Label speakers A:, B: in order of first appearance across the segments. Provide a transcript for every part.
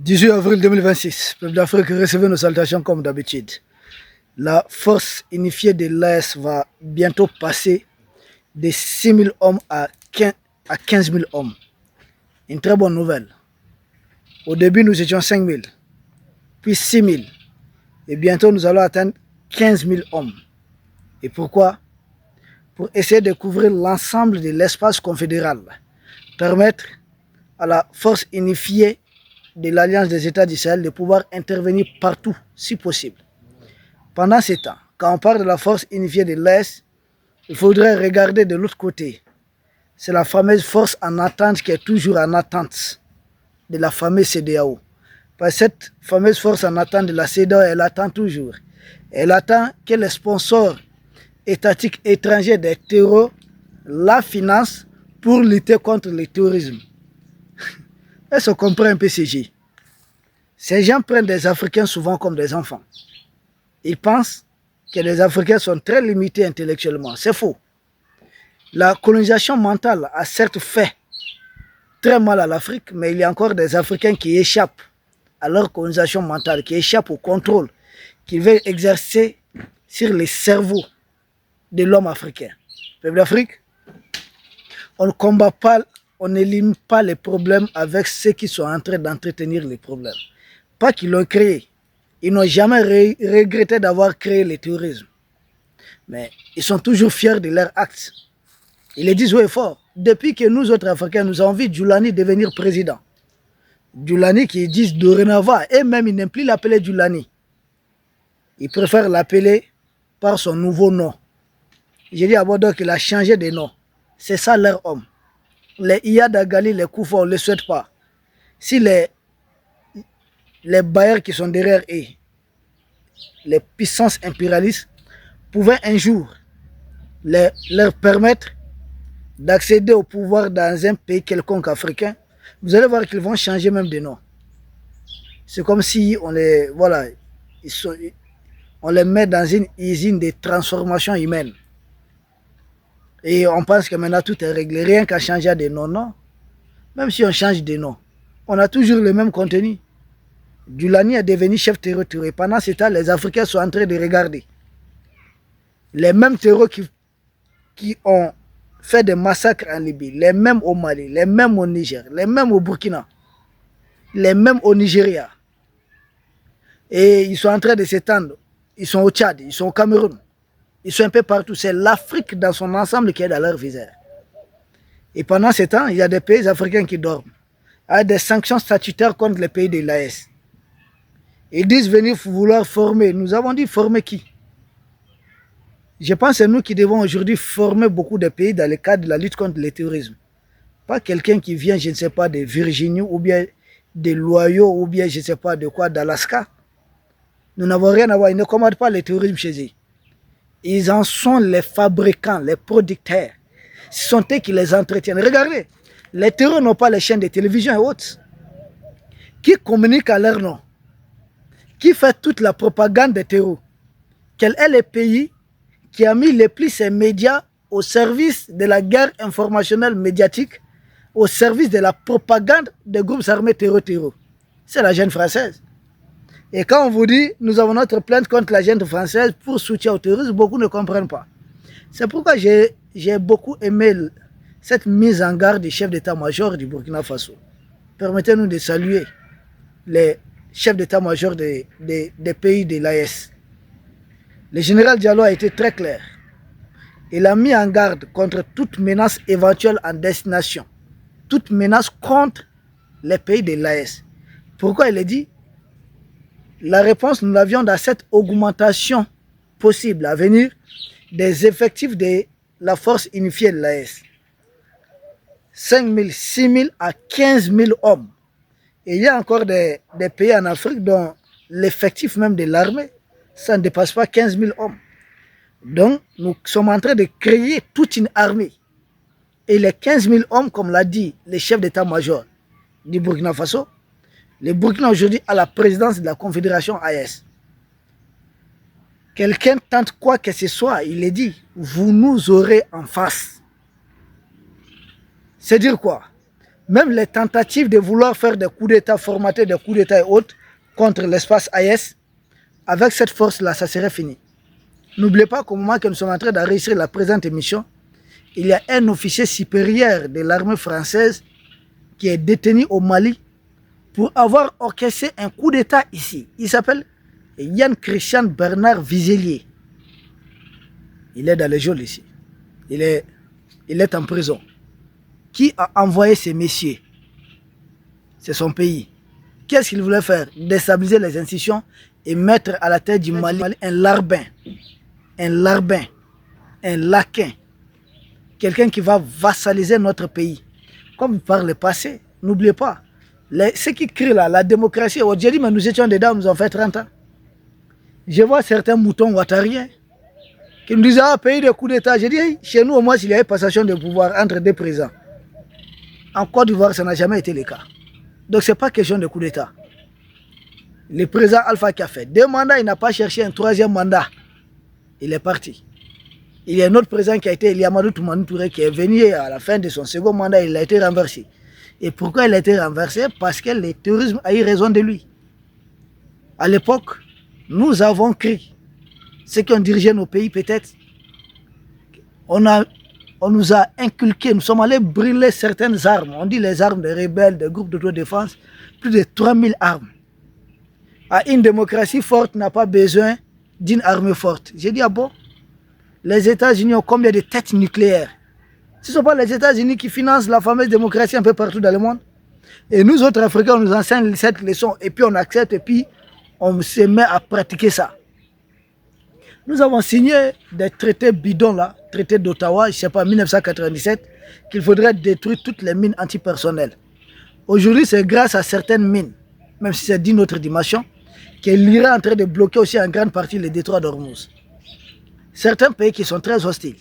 A: 18 avril 2026, peuple d'Afrique, recevez nos salutations comme d'habitude. La force unifiée de l'AS va bientôt passer de 6 000 hommes à 15 000 hommes. Une très bonne nouvelle. Au début, nous étions 5 000, puis 6 000. Et bientôt, nous allons atteindre 15 000 hommes. Et pourquoi? Pour essayer de couvrir l'ensemble de l'espace confédéral. Permettre à la force unifiée de l'Alliance des États du Sahel de pouvoir intervenir partout, si possible. Pendant ce temps, quand on parle de la force unifiée de l'Est, il faudrait regarder de l'autre côté. C'est la fameuse force en attente qui est toujours en attente de la fameuse CEDEAO. Parce que cette fameuse force en attente de la CEDEAO, elle attend toujours. Elle attend que les sponsors étatiques étrangers des terreaux la financent pour lutter contre le terrorisme. Est-ce qu'on comprend un peu CG? Ces gens prennent des Africains souvent comme des enfants. Ils pensent que les Africains sont très limités intellectuellement. C'est faux. La colonisation mentale a certes fait très mal à l'Afrique, mais il y a encore des Africains qui échappent à leur colonisation mentale, qui échappent au contrôle qu'ils veulent exercer sur les cerveaux de l'homme africain. Peuple d'Afrique, on ne combat pas, on n'élimine pas les problèmes avec ceux qui sont en train d'entretenir les problèmes. Pas qu'ils l'ont créé. Ils n'ont jamais regretté d'avoir créé le terrorisme. Mais ils sont toujours fiers de leurs actes. Ils le disent haut et fort. Depuis que nous autres Africains, nous avons vu Djoulani devenir président. Djoulani qui disent dorénavant, et même ils n'aiment plus l'appeler Djoulani. Ils préfèrent l'appeler par son nouveau nom. J'ai dit à Bordeaux qu'il a changé de nom. C'est ça leur homme. Les Iyad Agali, les Koufa, on ne les souhaite pas. Si les bailleurs qui sont derrière eux, les puissances impérialistes, pouvaient un jour leur permettre d'accéder au pouvoir dans un pays quelconque africain, vous allez voir qu'ils vont changer même de nom. C'est comme si on les met dans une usine de transformation humaine. Et on pense que maintenant tout est réglé, rien qu'à changer de nom, non. Même si on change de nom, on a toujours le même contenu. Djoulani est devenu chef terroriste et pendant ce temps, les Africains sont en train de regarder. Les mêmes terroristes qui ont fait des massacres en Libye, les mêmes au Mali, les mêmes au Niger, les mêmes au Burkina, les mêmes au Nigeria. Et ils sont en train de s'étendre. Ils sont au Tchad, ils sont au Cameroun. Ils sont un peu partout. C'est l'Afrique dans son ensemble qui est dans leur visère. Et pendant ce temps, il y a des pays africains qui dorment. Il y a des sanctions statutaires contre les pays de l'AES. Ils disent venir vouloir former. Nous avons dit former qui? Je pense que c'est nous qui devons aujourd'hui former beaucoup de pays dans le cadre de la lutte contre le terrorisme. Pas quelqu'un qui vient, je ne sais pas, de Virginie ou bien de l'Ohio ou bien je ne sais pas de quoi, d'Alaska. Nous n'avons rien à voir. Ils ne commandent pas le terrorisme chez eux. Ils en sont les fabricants, les producteurs. Ce sont eux qui les entretiennent. Regardez, les terroristes n'ont pas les chaînes de télévision et autres. Qui communiquent à leur nom? Qui fait toute la propagande des terroristes? Quel est le pays qui a mis les plus ses médias au service de la guerre informationnelle médiatique, au service de la propagande des groupes armés terroristes? C'est la jeune française. Et quand on vous dit, nous avons notre plainte contre la junte française pour soutien au terrorisme, beaucoup ne comprennent pas. C'est pourquoi j'ai beaucoup aimé cette mise en garde du chef d'état-major du Burkina Faso. Permettez-nous de saluer les chefs d'état-major des pays de l'AES. Le général Diallo a été très clair. Il a mis en garde contre toute menace éventuelle en destination, toute menace contre les pays de l'AES. Pourquoi il a dit? La réponse, nous l'avions dans cette augmentation possible à venir des effectifs de la force unifiée de l'AES. 5 000, 6 000 à 15 000 hommes. Et il y a encore des pays en Afrique dont l'effectif même de l'armée, ça ne dépasse pas 15 000 hommes. Donc, nous sommes en train de créer toute une armée. Et les 15 000 hommes, comme l'a dit le chef d'état-major du Burkina Faso, le Burkina aujourd'hui a la présidence de la Confédération AES. Quelqu'un tente quoi que ce soit, il est dit, vous nous aurez en face. C'est dire quoi? Même les tentatives de vouloir faire des coups d'État, formater des coups d'État et autres contre l'espace AES, avec cette force-là, ça serait fini. N'oubliez pas qu'au moment que nous sommes en train de réussir la présente émission, il y a un officier supérieur de l'armée française qui est détenu au Mali pour avoir orchestré un coup d'État ici. Il s'appelle Yann Christian Bernard Vizelier. Il est dans les geôles ici. Il est en prison. Qui a envoyé ces messieurs? C'est son pays. Qu'est-ce qu'il voulait faire? Déstabiliser les institutions et mettre à la tête du Mali un larbin, un laquin, quelqu'un qui va vassaliser notre pays. Comme par le passé, n'oubliez pas, ceux qui crient là, la démocratie, j'ai dit, mais nous étions dedans, nous avons fait 30 ans. Je vois certains moutons ouattariens qui nous disent, ah, pays de coup d'État. J'ai dit, hey, chez nous, au moins, s'il y a eu passation de pouvoir entre deux présidents. En Côte d'Ivoire, ça n'a jamais été le cas. Donc, ce n'est pas question de coup d'État. Le président Alpha qui a fait 2 mandats, il n'a pas cherché un 3e mandat. Il est parti. Il y a un autre président qui a été Eliamadou Toumani Touré qui est venu à la fin de son 2e mandat, il a été renversé. Et pourquoi il a été renversé? Parce que le terrorisme a eu raison de lui. À l'époque, nous avons crié. Ceux qui ont dirigé nos pays, peut-être, on nous a inculqué, nous sommes allés brûler certaines armes. On dit les armes des rebelles, des groupes d'autodéfense, plus de 3000 armes. Une démocratie forte n'a pas besoin d'une armée forte. J'ai dit, ah bon? Les États-Unis ont combien de têtes nucléaires? Ce ne sont pas les États-Unis qui financent la fameuse démocratie un peu partout dans le monde. Et nous autres Africains, on nous enseigne cette leçon et puis on accepte et puis on se met à pratiquer ça. Nous avons signé des traités bidons là, traités d'Ottawa, je ne sais pas, 1997, qu'il faudrait détruire toutes les mines antipersonnelles. Aujourd'hui, c'est grâce à certaines mines, même si c'est d'une autre dimension, que l'Iran est en train de bloquer aussi en grande partie le détroit d'Ormuz. Certains pays qui sont très hostiles,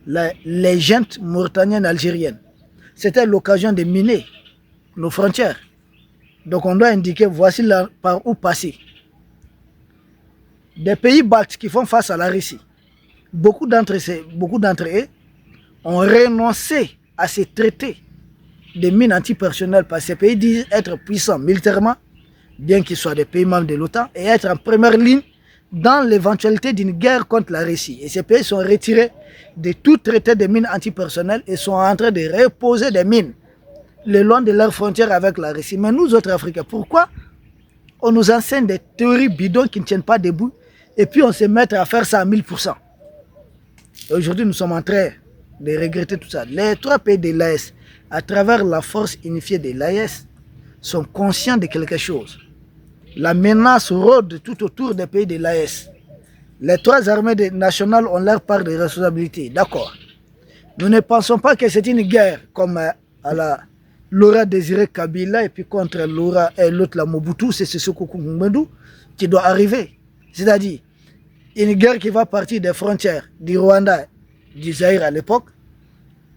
A: les juntes mauritaniennes, algériennes, c'était l'occasion de miner nos frontières. Donc on doit indiquer, voici là par où passer. Des pays baltes qui font face à la Russie, beaucoup d'entre eux ont renoncé à ces traités de mines antipersonnelles parce que ces pays disent être puissants militairement, bien qu'ils soient des pays membres de l'OTAN, et être en première ligne dans l'éventualité d'une guerre contre la Russie. Et ces pays sont retirés de tout traité de mines antipersonnelles et sont en train de reposer des mines le long de leurs frontières avec la Russie. Mais nous autres Africains, pourquoi on nous enseigne des théories bidons qui ne tiennent pas debout et puis on se met à faire ça à 1000%? Aujourd'hui, nous sommes en train de regretter tout ça. Les 3 pays de l'AES, à travers la force unifiée de l'AES, sont conscients de quelque chose. La menace rôde tout autour des pays de l'AES. Les 3 armées nationales ont leur part de responsabilité, d'accord. Nous ne pensons pas que c'est une guerre comme à la Laura Désiré Kabila et puis contre Laura et l'autre la Mobutu, c'est ce Ngbendu qui doit arriver. C'est-à-dire une guerre qui va partir des frontières du Rwanda, du Zaïre à l'époque,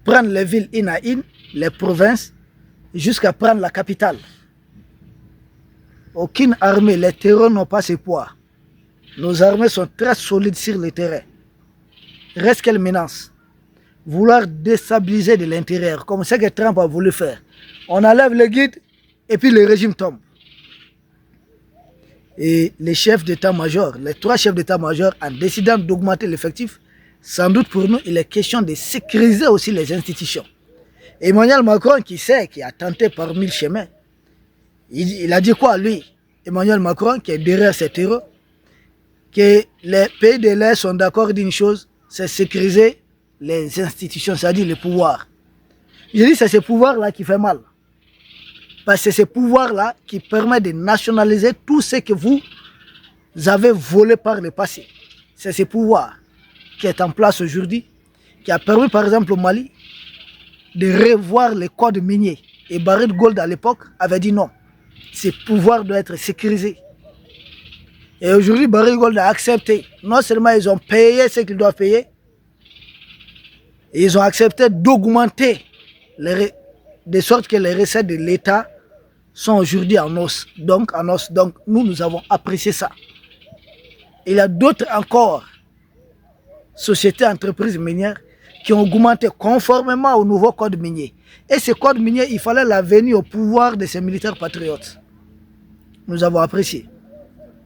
A: prendre les villes une à une, les provinces, jusqu'à prendre la capitale. Aucune armée, les terreurs n'ont pas ce poids. Nos armées sont très solides sur le terrain. Reste qu'elles menacent. Vouloir déstabiliser de l'intérieur, comme ce que Trump a voulu faire. On enlève le guide et puis le régime tombe. Et les chefs d'état-major, les 3 chefs d'état-major, en décidant d'augmenter l'effectif, sans doute pour nous, il est question de sécuriser aussi les institutions. Emmanuel Macron, qui sait, qui a tenté par 1000 chemins, il a dit quoi, lui, Emmanuel Macron, qui est derrière ces terreurs, que les pays de l'Est sont d'accord d'une chose, c'est sécuriser les institutions, c'est-à-dire le pouvoir. Je dis c'est ce pouvoir-là qui fait mal. Parce que c'est ce pouvoir-là qui permet de nationaliser tout ce que vous avez volé par le passé. C'est ce pouvoir qui est en place aujourd'hui, qui a permis par exemple au Mali de revoir les codes miniers. Et Barry de Gaulle à l'époque avait dit non. Ce pouvoir doit être sécurisé. Et aujourd'hui, Barry de Gaulle a accepté. Non seulement ils ont payé ce qu'ils doivent payer, et ils ont accepté d'augmenter de sorte que les recettes de l'État sont aujourd'hui en os. Donc, nous avons apprécié ça. Il y a d'autres encore sociétés, entreprises minières qui ont augmenté conformément au nouveau code minier. Et ce code minier, il fallait la venue au pouvoir de ces militaires patriotes. Nous avons apprécié.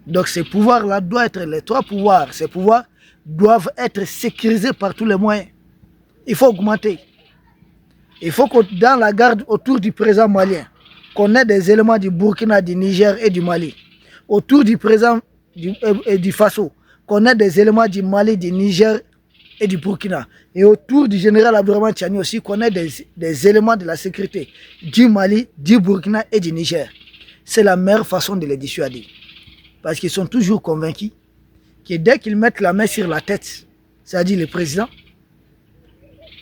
A: Donc ces pouvoirs-là doivent être les 3 pouvoirs. Ces pouvoirs doivent être sécurisés par tous les moyens. Il faut augmenter. Il faut que dans la garde autour du président malien, qu'on ait des éléments du Burkina, du Niger et du Mali. Autour du président du Faso, qu'on ait des éléments du Mali, du Niger et du Burkina. Et autour du général Abdourahmane Tchani aussi, qu'on ait des éléments de la sécurité du Mali, du Burkina et du Niger. C'est la meilleure façon de les dissuader. Parce qu'ils sont toujours convaincus que dès qu'ils mettent la main sur la tête, c'est-à-dire le président,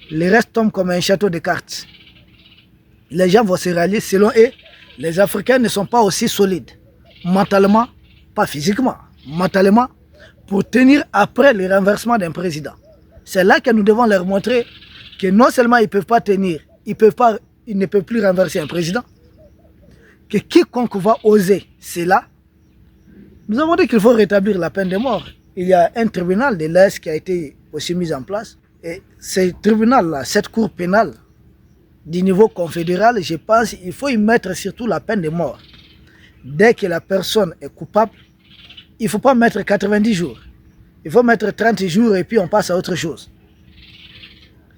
A: le reste tombe comme un château de cartes. Les gens vont se rallier selon eux. Les Africains ne sont pas aussi solides, mentalement, pas physiquement, mentalement, pour tenir après le renversement d'un président. C'est là que nous devons leur montrer que non seulement ils ne peuvent pas tenir, ils ne peuvent plus renverser un président, que quiconque va oser cela. Nous avons dit qu'il faut rétablir la peine de mort. Il y a un tribunal de l'Est qui a été aussi mis en place. Et ce tribunal-là, cette cour pénale du niveau confédéral, je pense qu'il faut y mettre surtout la peine de mort. Dès que la personne est coupable, il ne faut pas mettre 90 jours. Il faut mettre 30 jours et puis on passe à autre chose.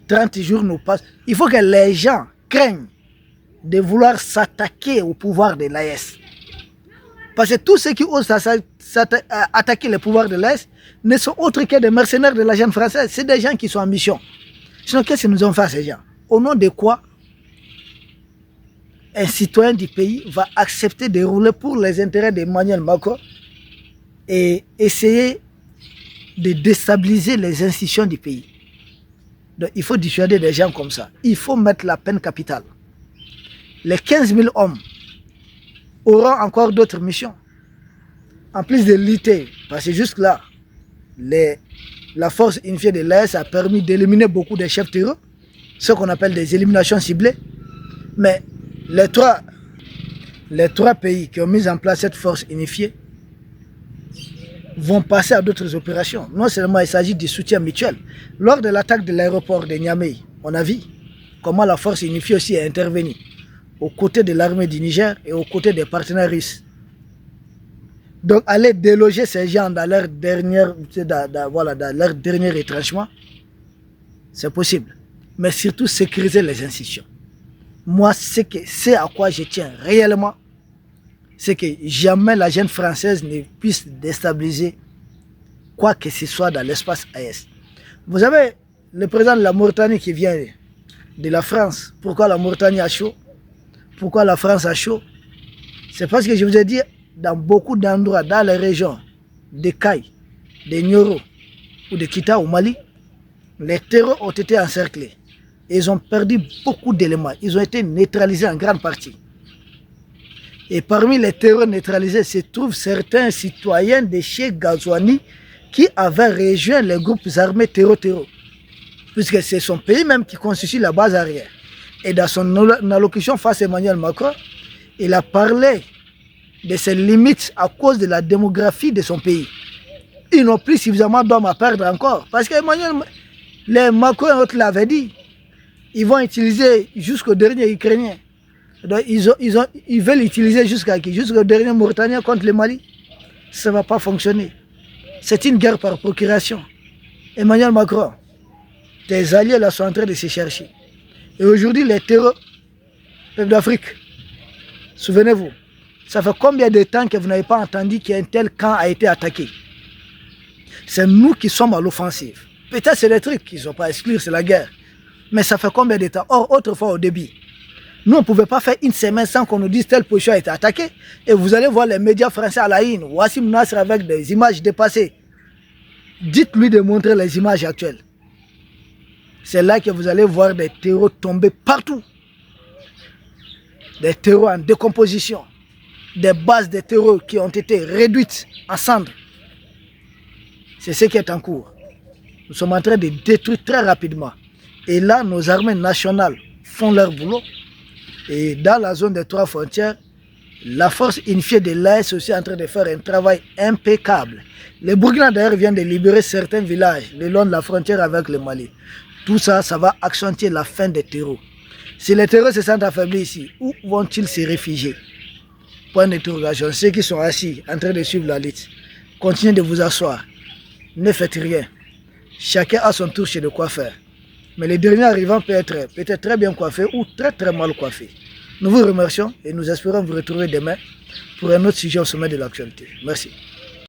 A: 30 jours nous passent. Il faut que les gens craignent de vouloir s'attaquer au pouvoir de l'AES. Parce que tous ceux qui osent attaquer le pouvoir de l'AES ne sont autres que des mercenaires de la jeune française. C'est des gens qui sont en mission. Sinon, qu'est-ce que nous avons fait à ces gens? Au nom de quoi un citoyen du pays va accepter de rouler pour les intérêts d'Emmanuel Macron et essayer de déstabiliser les institutions du pays? Donc, il faut dissuader des gens comme ça. Il faut mettre la peine capitale. Les 15 000 hommes auront encore d'autres missions. En plus de lutter, parce que jusque-là, la force unifiée de l'AES a permis d'éliminer beaucoup de chefs terreux, ce qu'on appelle des éliminations ciblées. Mais les trois pays qui ont mis en place cette force unifiée vont passer à d'autres opérations. Non seulement il s'agit du soutien mutuel. Lors de l'attaque de l'aéroport de Niamey, on a vu comment la force unifiée aussi est intervenue aux côtés de l'armée du Niger et aux côtés des partenaires russes. Donc aller déloger ces gens dans leur dernier retranchement, c'est possible. Mais surtout sécuriser les institutions. Moi, c'est à quoi je tiens réellement, c'est que jamais la jeune française ne puisse déstabiliser quoi que ce soit dans l'espace AES. Vous avez le président de la Mauritanie qui vient de la France. Pourquoi la Mauritanie a chaud? Pourquoi la France a chaud? C'est parce que je vous ai dit, dans beaucoup d'endroits, dans les régions de Caille, de Nioro ou de Kita au Mali, les terreurs ont été encerclés. Ils ont perdu beaucoup d'éléments. Ils ont été neutralisés en grande partie. Et parmi les terreurs neutralisés se trouvent certains citoyens de chez Gazouani qui avaient rejoint les groupes armés terreau-terreau. Puisque c'est son pays même qui constitue la base arrière. Et dans son allocution face à Emmanuel Macron, il a parlé de ses limites à cause de la démographie de son pays. Ils n'ont plus suffisamment d'hommes à perdre encore. Parce que les Macron et autres l'avaient dit. Ils vont utiliser jusqu'au dernier Ukrainien. Donc ils veulent utiliser jusqu'à qui? Jusqu'au dernier Mauritanien contre le Mali. Ça ne va pas fonctionner. C'est une guerre par procuration. Emmanuel Macron, tes alliés là sont en train de se chercher. Et aujourd'hui, les terreurs, peuple d'Afrique, souvenez-vous, ça fait combien de temps que vous n'avez pas entendu qu'un tel camp a été attaqué? C'est nous qui sommes à l'offensive. Peut-être c'est les trucs qu'ils ne sont pas exclus, c'est la guerre. Mais ça fait combien de temps? Or, autrefois, au début, nous, on ne pouvait pas faire une semaine sans qu'on nous dise telle position a été attaquée. Et vous allez voir les médias français à la une, Wassim Nasr avec des images dépassées. Dites-lui de montrer les images actuelles. C'est là que vous allez voir des terreaux tomber partout. Des terreaux en décomposition. Des bases de terreaux qui ont été réduites en cendres. C'est ce qui est en cours. Nous sommes en train de détruire très rapidement. Et là, nos armées nationales font leur boulot. Et dans la zone des 3 frontières, la force unifiée de l'AES est aussi en train de faire un travail impeccable. Les Burkina d'ailleurs viennent de libérer certains villages le long de la frontière avec le Mali. Tout ça, ça va accentuer la fin des terreaux. Si les terreaux se sentent affaiblis ici, où vont-ils se réfugier? Point d'interrogation. Ceux qui sont assis, en train de suivre la lutte, continuez de vous asseoir. Ne faites rien. Chacun a son tour chez le coiffeur. Mais le dernier arrivant peut être peut-être très bien coiffé ou très très mal coiffé. Nous vous remercions et nous espérons vous retrouver demain pour un autre sujet au sommet de l'actualité. Merci.